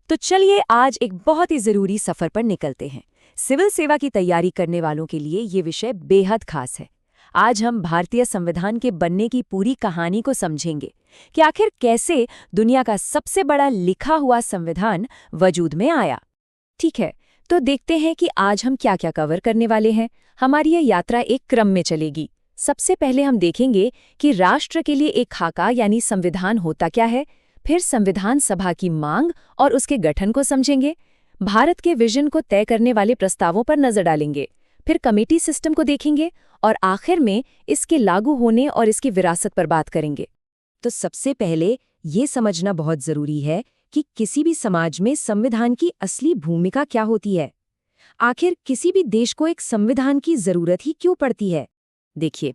तो चलिए आज एक बहुत ही जरूरी सफर पर निकलते हैं। सिविल सेवा की तैयारी करने वालों के लिए ये विषय बेहद खास है। आज हम भारतीय संविधान के बनने की पूरी कहानी को समझेंगे कि आखिर कैसे दुनिया का सबसे बड़ा लिखा हुआ संविधान वजूद में आया। ठीक है, तो देखते हैं कि आज हम क्या क्या कवर करने वाले हैं। हमारी ये यात्रा एक क्रम में चलेगी। सबसे पहले हम देखेंगे कि राष्ट्र के लिए एक खाका यानी संविधान होता क्या है। फिर संविधान सभा की मांग और उसके गठन को समझेंगे। भारत के विजन को तय करने वाले प्रस्तावों पर नजर डालेंगे। फिर कमेटी सिस्टम को देखेंगे और आखिर में इसके लागू होने और इसकी विरासत पर बात करेंगे। तो सबसे पहले ये समझना बहुत जरूरी है कि किसी भी समाज में संविधान की असली भूमिका क्या होती है। आखिर किसी भी देश को एक संविधान की जरूरत ही क्यों पड़ती है। देखिए,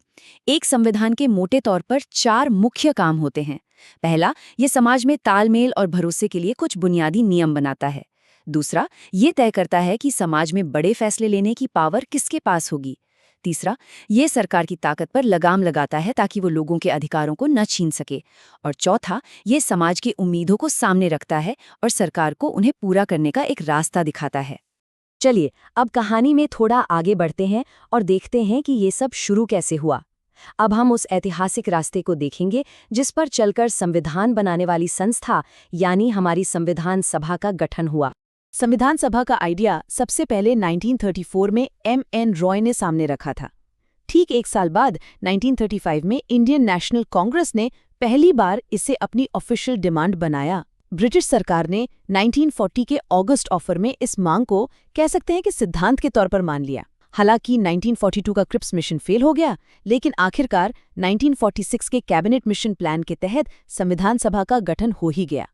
एक संविधान के मोटे तौर पर 4 मुख्य काम होते हैं। पहला, ये समाज में तालमेल और भरोसे के लिए कुछ बुनियादी नियम बनाता है। दूसरा, ये तय करता है कि समाज में बड़े फैसले लेने की पावर किसके पास होगी। तीसरा, ये सरकार की ताकत पर लगाम लगाता है ताकि वो लोगों के अधिकारों को न छीन सके। और चौथा, ये समाज की उम्मीदों को सामने रखता है और सरकार को उन्हें पूरा करने का एक रास्ता दिखाता है। चलिए, अब कहानी में थोड़ा आगे बढ़ते हैं और देखते हैं कि ये सब शुरू कैसे हुआ। अब हम उस ऐतिहासिक रास्ते को देखेंगे जिस पर चलकर संविधान बनाने वाली संस्था यानी हमारी संविधान सभा का गठन हुआ। संविधान सभा का आइडिया सबसे पहले 1934 में M.N. रॉय ने सामने रखा था। ठीक एक साल बाद 1935 में इंडियन नेशनल कांग्रेस ने पहली बार इसे अपनी ऑफिशियल डिमांड बनाया। ब्रिटिश सरकार ने 1940 के अगस्त ऑफर में इस मांग को कह सकते हैं कि सिद्धांत के तौर पर मान लिया। हालांकि 1942 का क्रिप्स मिशन फेल हो गया, लेकिन आखिरकार 1946 के कैबिनेट मिशन प्लान के तहत संविधान सभा का गठन हो ही गया।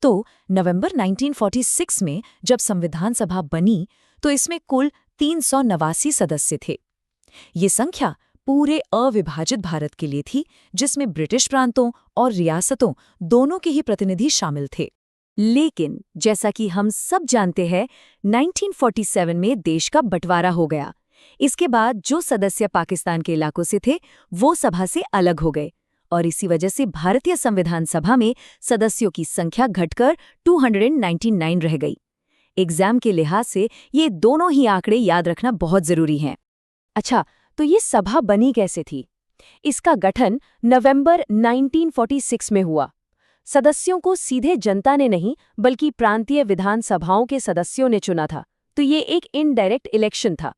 तो नवंबर 1946 में जब संविधान सभा बनी तो इसमें कुल 389 सदस्य थे। ये संख्या पूरे अविभाजित भारत के लिए थी, जिसमें ब्रिटिश प्रांतों और रियासतों दोनों के ही प्रतिनिधि शामिल थे। लेकिन जैसा कि हम सब जानते हैं, 1947 में देश का बंटवारा हो गया। इसके बाद जो सदस्य पाकिस्तान के इलाकों से थे वो सभा से अलग हो गए और इसी वजह से भारतीय संविधान सभा में सदस्यों की संख्या घटकर 299 रह गई। एग्जाम के लिहाज से ये दोनों ही आंकड़े याद रखना बहुत जरूरी हैं। अच्छा, तो ये सभा बनी कैसे थी? इसका गठन नवंबर 1946 में हुआ। सदस्यों को सीधे जनता ने नहीं बल्कि प्रांतीय विधानसभाओं के सदस्यों ने चुना था, तो ये एक इनडायरेक्ट इलेक्शन था।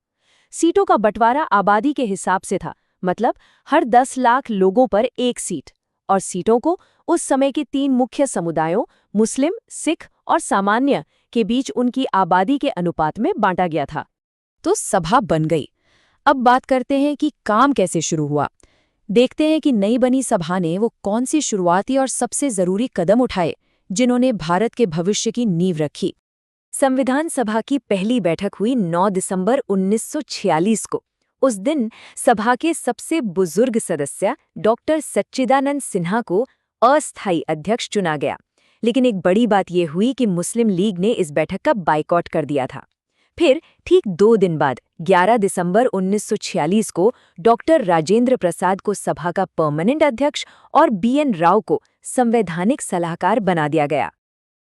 सीटों का बंटवारा आबादी के हिसाब से था, मतलब हर 10 लाख लोगों पर एक सीट। और सीटों को उस समय के 3 मुख्य समुदायों मुस्लिम, सिख और सामान्य के बीच उनकी आबादी के अनुपात में बांटा गया था। तो सभा बन गई। अब बात करते हैं कि काम कैसे शुरू हुआ। देखते हैं कि नई बनी सभा ने वो कौन सी शुरुआती और सबसे जरूरी कदम उठाए जिन्होंने भारत के भविष्य की नींव रखी। संविधान सभा की पहली बैठक हुई 9 दिसंबर 1946 को। उस दिन सभा के सबसे बुजुर्ग सदस्य डॉक्टर सच्चिदानंद सिन्हा को अस्थायी अध्यक्ष चुना गया। लेकिन एक बड़ी बात यह हुई कि मुस्लिम लीग ने इस बैठक का बाइकॉट कर दिया था। फिर ठीक 2 दिन बाद 11 दिसंबर 1946 को डॉक्टर राजेंद्र प्रसाद को सभा का परमानेंट अध्यक्ष और B.N. राव को संवैधानिक सलाहकार बना दिया गया।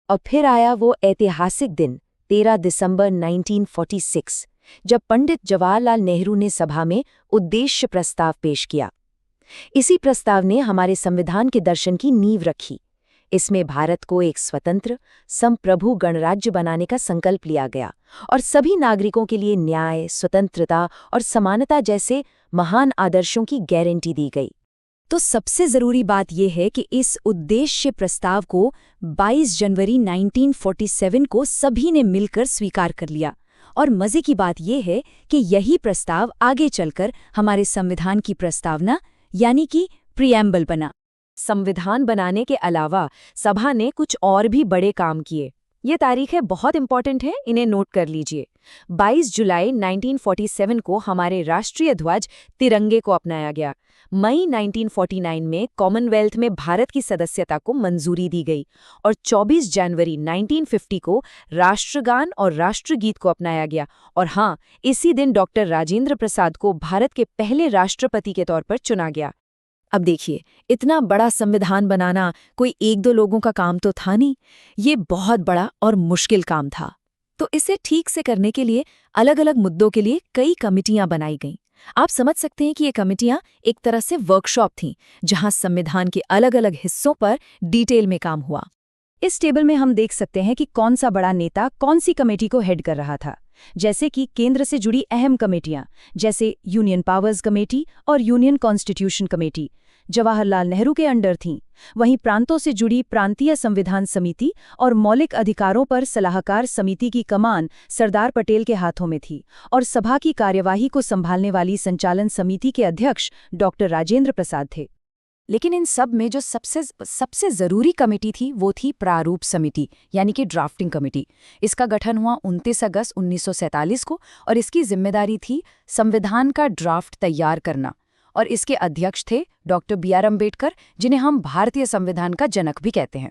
और फिर आया वो ऐतिहासिक दिन 13 दिसंबर 1946, जब पंडित जवाहरलाल नेहरू ने सभा में उद्देश्य प्रस्ताव पेश किया। इसी प्रस्ताव ने हमारे संविधान के दर्शन की नींव रखी। इसमें भारत को एक स्वतंत्र, संप्रभु गणराज्य बनाने का संकल्प लिया गया और सभी नागरिकों के लिए न्याय, स्वतंत्रता और समानता जैसे महान आदर्शों की गारंटी दी गई। तो सबसे जरूरी बात यह है कि इस उद्देश्य प्रस्ताव को 22 जनवरी 1947 को सभी ने मिलकर स्वीकार कर लिया। और मजे की बात यह है कि यही प्रस्ताव आगे चलकर हमारे संविधान की प्रस्तावना यानी कि प्रीएम्बल बना। संविधान बनाने के अलावा सभा ने कुछ और भी बड़े काम किए। ये तारीखें बहुत इंपॉर्टेंट है, इन्हें नोट कर लीजिए। 22 जुलाई 1947 को हमारे राष्ट्रीय ध्वज तिरंगे को अपनाया गया। मई 1949 में कॉमनवेल्थ में भारत की सदस्यता को मंजूरी दी गई और 24 जनवरी 1950 को राष्ट्रगान और राष्ट्रगीत को अपनाया गया। और हाँ, इसी दिन डॉक्टर राजेंद्र प्रसाद को भारत के पहले राष्ट्रपति के तौर पर चुना गया। अब देखिए, इतना बड़ा संविधान बनाना कोई एक दो लोगों का काम तो था नहीं, ये बहुत बड़ा और मुश्किल काम था। तो इसे ठीक से करने के लिए अलग अलग मुद्दों के लिए कई कमिटियां बनाई गईं। आप समझ सकते हैं कि ये कमिटियां एक तरह से वर्कशॉप थीं, जहां संविधान के अलग अलग हिस्सों पर डिटेल में काम हुआ। इस टेबल में हम देख सकते हैं कि कौन सा बड़ा नेता कौन सी कमेटी को हेड कर रहा था। जैसे कि केंद्र से जुड़ी अहम कमेटियां, जैसे यूनियन पावर्स कमेटी और union constitution committee, Jawaharlal Nehru के अंडर थीं। वहीं प्रांतों से जुड़ी प्रांतीय संविधान समिति और मौलिक अधिकारों पर सलाहकार समिति की कमान सरदार पटेल के हाथों में थी, और सभा की कार्यवाही को संभालने वाली संचालन समिति के अध्यक्ष डॉक्टर राजेंद्र प्रसाद थे। लेकिन इन सब में जो सबसे जरूरी कमेटी थी वो थी प्रारूप समिति, यानी कि ड्राफ्टिंग कमेटी। इसका गठन हुआ 29 अगस्त 1947 को और इसकी जिम्मेदारी थी संविधान का ड्राफ्ट तैयार करना। और इसके अध्यक्ष थे डॉक्टर B.R. अम्बेडकर, जिन्हें हम भारतीय संविधान का जनक भी कहते हैं।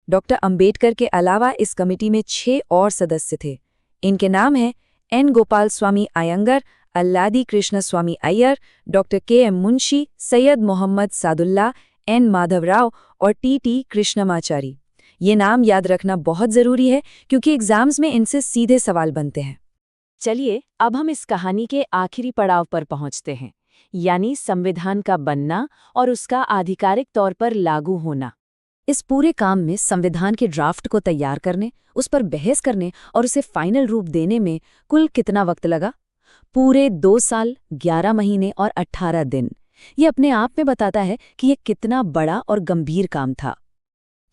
डॉक्टर अम्बेडकर के अलावा इस कमेटी में 6 और सदस्य थे। इनके नाम हैं N. Gopal Swami Ayyangar, Alladi Krishna Swami Iyer, doctor K.M. Munshi, Syed Mohammad Saadulla, N. Madhavrao और T.T. कृष्णमाचारी। ये नाम याद रखना बहुत ज़रूरी है क्योंकि एग्जाम्स में इनसे सीधे सवाल बनते हैं। चलिए, अब हम इस कहानी के आखिरी पड़ाव पर पहुंचते हैं, यानी संविधान का बनना और उसका आधिकारिक तौर पर लागू होना। इस पूरे काम में संविधान के ड्राफ्ट को तैयार करने, उस पर बहस करने और उसे फाइनल रूप देने में कुल कितना वक्त लगा? पूरे 2 साल, 11 महीने और 18 दिन। ये अपने आप में बताता है कि ये कितना बड़ा और गंभीर काम था।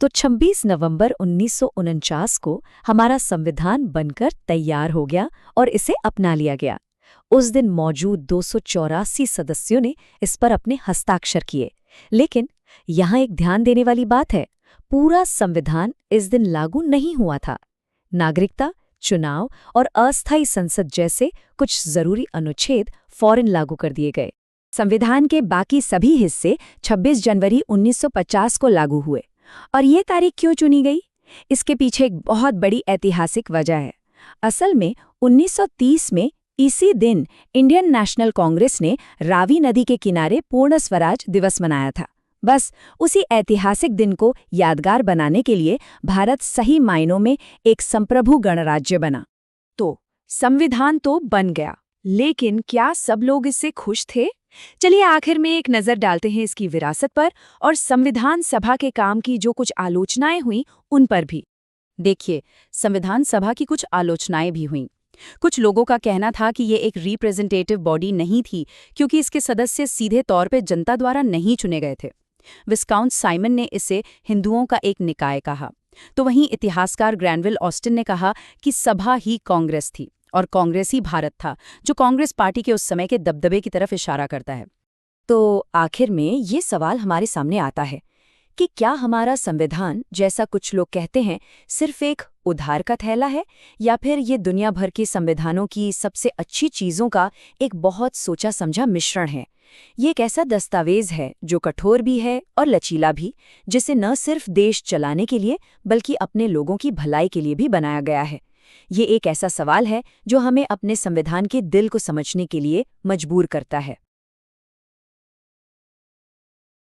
तो 26 नवंबर 1949 को हमारा संविधान बनकर तैयार हो गया और इसे अपना लिया गया। उस दिन मौजूद 284 सदस्यों ने इस पर अपने हस्ताक्षर किए। लेकिन यहाँ एक ध्यान देने वाली बात है, पूरा संविधान इस दिन लागू नहीं हुआ था। नागरिकता, चुनाव और अस्थायी संसद जैसे कुछ जरूरी अनुच्छेद फौरन लागू कर दिए गए। संविधान के बाकी सभी हिस्से 26 जनवरी 1950 को लागू हुए। और ये तारीख क्यों चुनी गई? इसके पीछे एक बहुत बड़ी ऐतिहासिक वजह है। असल में 1930 में इसी दिन इंडियन नेशनल कांग्रेस ने रावी नदी के किनारे पूर्ण स्वराज दिवस मनाया था। बस उसी ऐतिहासिक दिन को यादगार बनाने के लिए भारत सही मायनों में एक संप्रभु गणराज्य बना। तो संविधान तो बन गया, लेकिन क्या सब लोग इससे खुश थे? चलिए आखिर में एक नज़र डालते हैं इसकी विरासत पर और संविधान सभा के काम की जो कुछ आलोचनाएं हुईं उन पर भी। देखिए, संविधान सभा की कुछ आलोचनाएं भी हुईं। कुछ लोगों का कहना था कि ये एक रिप्रेजेंटेटिव बॉडी नहीं थी क्योंकि इसके सदस्य सीधे तौर पर जनता द्वारा नहीं चुने गए थे। विस्काउंट साइमन ने इसे हिंदुओं का एक निकाय कहा। तो वहीं इतिहासकार ग्रैनविल ऑस्टिन ने कहा कि सभा ही कांग्रेस थी और कांग्रेस ही भारत था, जो कांग्रेस पार्टी के उस समय के दबदबे की तरफ इशारा करता है। तो आखिर में ये सवाल हमारे सामने आता है कि क्या हमारा संविधान, जैसा कुछ लोग कहते हैं, सिर्फ एक उधार का थैला है या फिर ये दुनिया भर के संविधानों की सबसे अच्छी चीज़ों का एक बहुत सोचा समझा मिश्रण है? ये एक ऐसा दस्तावेज है जो कठोर भी है और लचीला भी, जिसे न सिर्फ देश चलाने के लिए बल्कि अपने लोगों की भलाई के लिए भी बनाया गया है। ये एक ऐसा सवाल है जो हमें अपने संविधान के दिल को समझने के लिए मजबूर करता है।